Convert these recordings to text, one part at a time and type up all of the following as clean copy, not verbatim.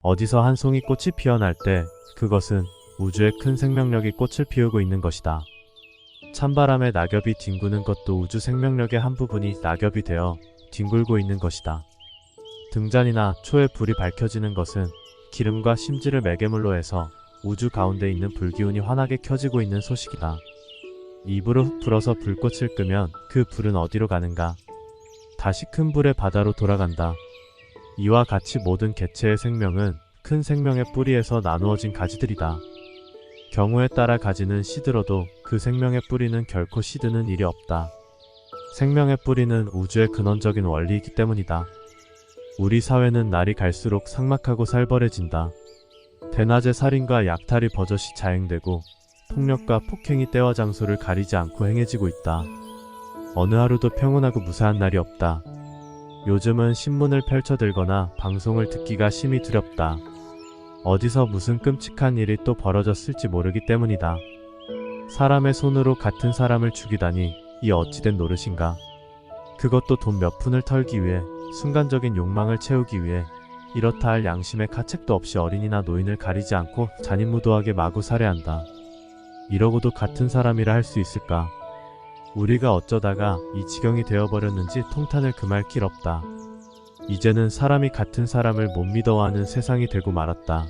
어디서 한 송이 꽃이 피어날 때 그것은 우주의 큰 생명력이 꽃을 피우고 있는 것이다. 찬바람에 낙엽이 뒹구는 것도 우주 생명력의 한 부분이 낙엽이 되어 뒹굴고 있는 것이다. 등잔이나 초에 불이 밝혀지는 것은 기름과 심지를 매개물로 해서 우주 가운데 있는 불기운이 환하게 켜지고 있는 소식이다. 입으로 훅 불어서 불꽃을 끄면 그 불은 어디로 가는가? 다시 큰 불의 바다로 돌아간다. 이와 같이 모든 개체의 생명은 큰 생명의 뿌리에서 나누어진 가지들이다. 경우에 따라 가지는 시들어도 그 생명의 뿌리는 결코 시드는 일이 없다. 생명의 뿌리는 우주의 근원적인 원리이기 때문이다. 우리 사회는 날이 갈수록 삭막하고 살벌해진다. 대낮에 살인과 약탈이 버젓이 자행되고 폭력과 폭행이 때와 장소를 가리지 않고 행해지고 있다. 어느 하루도 평온하고 무사한 날이 없다. 요즘은 신문을 펼쳐들거나 방송을 듣기가 심히 두렵다. 어디서 무슨 끔찍한 일이 또 벌어졌을지 모르기 때문이다. 사람의 손으로 같은 사람을 죽이다니 이 어찌된 노릇인가. 그것도 돈 몇 푼을 털기 위해, 순간적인 욕망을 채우기 위해 이렇다 할 양심의 가책도 없이 어린이나 노인을 가리지 않고 잔인무도하게 마구 살해한다. 이러고도 같은 사람이라 할 수 있을까? 우리가 어쩌다가 이 지경이 되어버렸는지 통탄을 금할 길 없다. 이제는 사람이 같은 사람을 못 믿어하는 세상이 되고 말았다.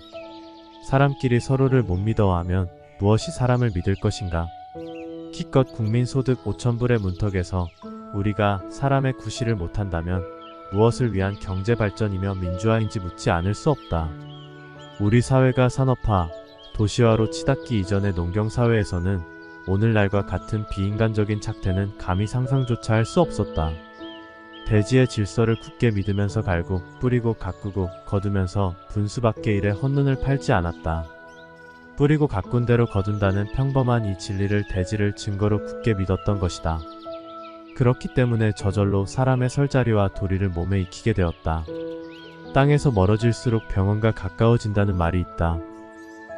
사람끼리 서로를 못 믿어하면 무엇이 사람을 믿을 것인가? 기껏 국민소득 5,000불의 문턱에서 우리가 사람의 구실을 못한다면 무엇을 위한 경제발전이며 민주화인지 묻지 않을 수 없다. 우리 사회가 산업화, 도시화로 치닫기 이전의 농경사회에서는 오늘날과 같은 비인간적인 착태는 감히 상상조차 할 수 없었다. 대지의 질서를 굳게 믿으면서 갈고 뿌리고 가꾸고 거두면서 분수밖에 일에 헛눈을 팔지 않았다. 뿌리고 가꾼 대로 거둔다는 평범한 이 진리를 대지를 증거로 굳게 믿었던 것이다. 그렇기 때문에 저절로 사람의 설자리와 도리를 몸에 익히게 되었다. 땅에서 멀어질수록 병원과 가까워진다는 말이 있다.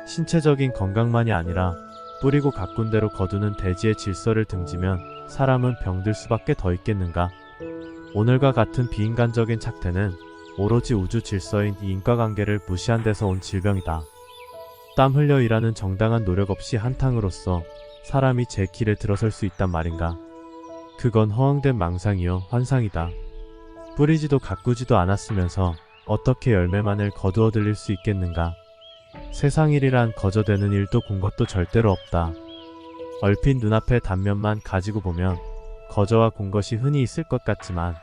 신체적인 건강만이 아니라 뿌리고 가꾼 대로 거두는 대지의 질서를 등지면 사람은 병들 수밖에 더 있겠는가? 오늘과 같은 비인간적인 착태는 오로지 우주 질서인 이 인과관계를 무시한 데서 온 질병이다. 땀 흘려 일하는 정당한 노력 없이 한탕으로써 사람이 제 길에 들어설 수 있단 말인가? 그건 허황된 망상이요 환상이다. 뿌리지도 가꾸지도 않았으면서 어떻게 열매만을 거두어 들일 수 있겠는가? 세상일이란 거저되는 일도 본 것도 절대로 없다. 얼핏 눈앞의 단면만 가지고 보면 거저와 본 것이 흔히 있을 것 같지만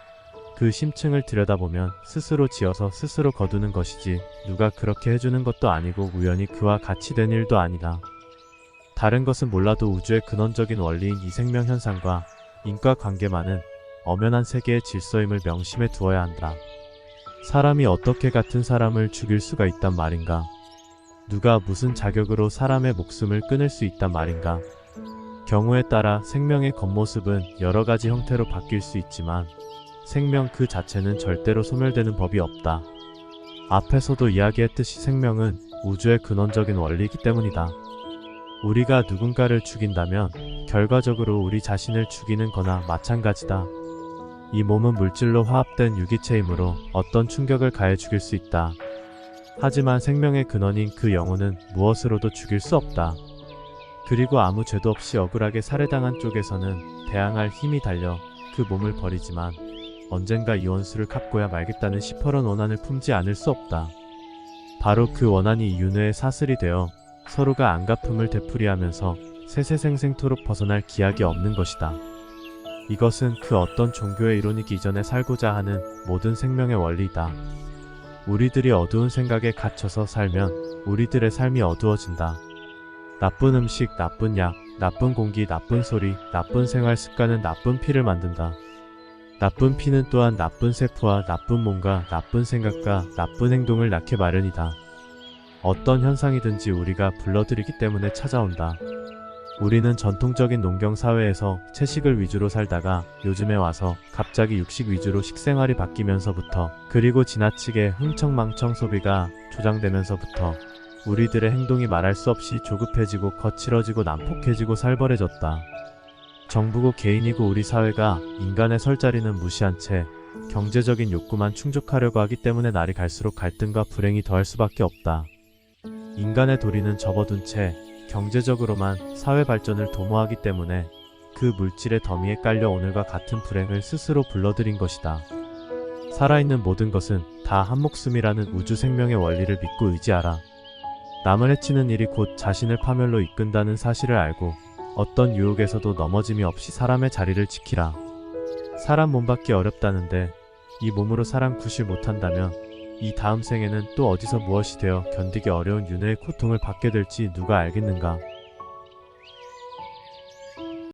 그 심층을 들여다보면 스스로 지어서 스스로 거두는 것이지 누가 그렇게 해주는 것도 아니고 우연히 그와 같이 된 일도 아니다. 다른 것은 몰라도 우주의 근원적인 원리인 이 생명현상과 인과관계만은 엄연한 세계의 질서임을 명심해 두어야 한다. 사람이 어떻게 같은 사람을 죽일 수가 있단 말인가? 누가 무슨 자격으로 사람의 목숨을 끊을 수 있단 말인가? 경우에 따라 생명의 겉모습은 여러 가지 형태로 바뀔 수 있지만 생명 그 자체는 절대로 소멸되는 법이 없다. 앞에서도 이야기했듯이 생명은 우주의 근원적인 원리이기 때문이다. 우리가 누군가를 죽인다면 결과적으로 우리 자신을 죽이는 거나 마찬가지다. 이 몸은 물질로 화합된 유기체이므로 어떤 충격을 가해 죽일 수 있다. 하지만 생명의 근원인 그 영혼은 무엇으로도 죽일 수 없다. 그리고 아무 죄도 없이 억울하게 살해당한 쪽에서는 대항할 힘이 달려 그 몸을 버리지만 언젠가 이 원수를 갚고야 말겠다는 시퍼런 원한을 품지 않을 수 없다. 바로 그 원한이 윤회의 사슬이 되어 서로가 안갚음을 되풀이하면서 세세생생토록 벗어날 기약이 없는 것이다. 이것은 그 어떤 종교의 이론이기 이전에 살고자 하는 모든 생명의 원리이다. 우리들이 어두운 생각에 갇혀서 살면 우리들의 삶이 어두워진다. 나쁜 음식, 나쁜 약, 나쁜 공기, 나쁜 소리, 나쁜 생활 습관은 나쁜 피를 만든다. 나쁜 피는 또한 나쁜 세포와 나쁜 몸과 나쁜 생각과 나쁜 행동을 낳게 마련이다. 어떤 현상이든지 우리가 불러들이기 때문에 찾아온다. 우리는 전통적인 농경사회에서 채식을 위주로 살다가 요즘에 와서 갑자기 육식 위주로 식생활이 바뀌면서부터 그리고 지나치게 흥청망청 소비가 조장되면서부터 우리들의 행동이 말할 수 없이 조급해지고 거칠어지고 난폭해지고 살벌해졌다. 정부고 개인이고 우리 사회가 인간의 설자리는 무시한 채 경제적인 욕구만 충족하려고 하기 때문에 날이 갈수록 갈등과 불행이 더할 수밖에 없다. 인간의 도리는 접어둔 채 경제적으로만 사회 발전을 도모하기 때문에 그 물질의 더미에 깔려 오늘과 같은 불행을 스스로 불러들인 것이다. 살아있는 모든 것은 다 한 목숨이라는 우주 생명의 원리를 믿고 의지하라. 남을 해치는 일이 곧 자신을 파멸로 이끈다는 사실을 알고 어떤 유혹에서도 넘어짐이 없이 사람의 자리를 지키라. 사람 몸 받기 어렵다는데 이 몸으로 사람 구실 못한다면 이 다음 생에는 또 어디서 무엇이 되어 견디기 어려운 윤회의 고통을 받게 될지 누가 알겠는가.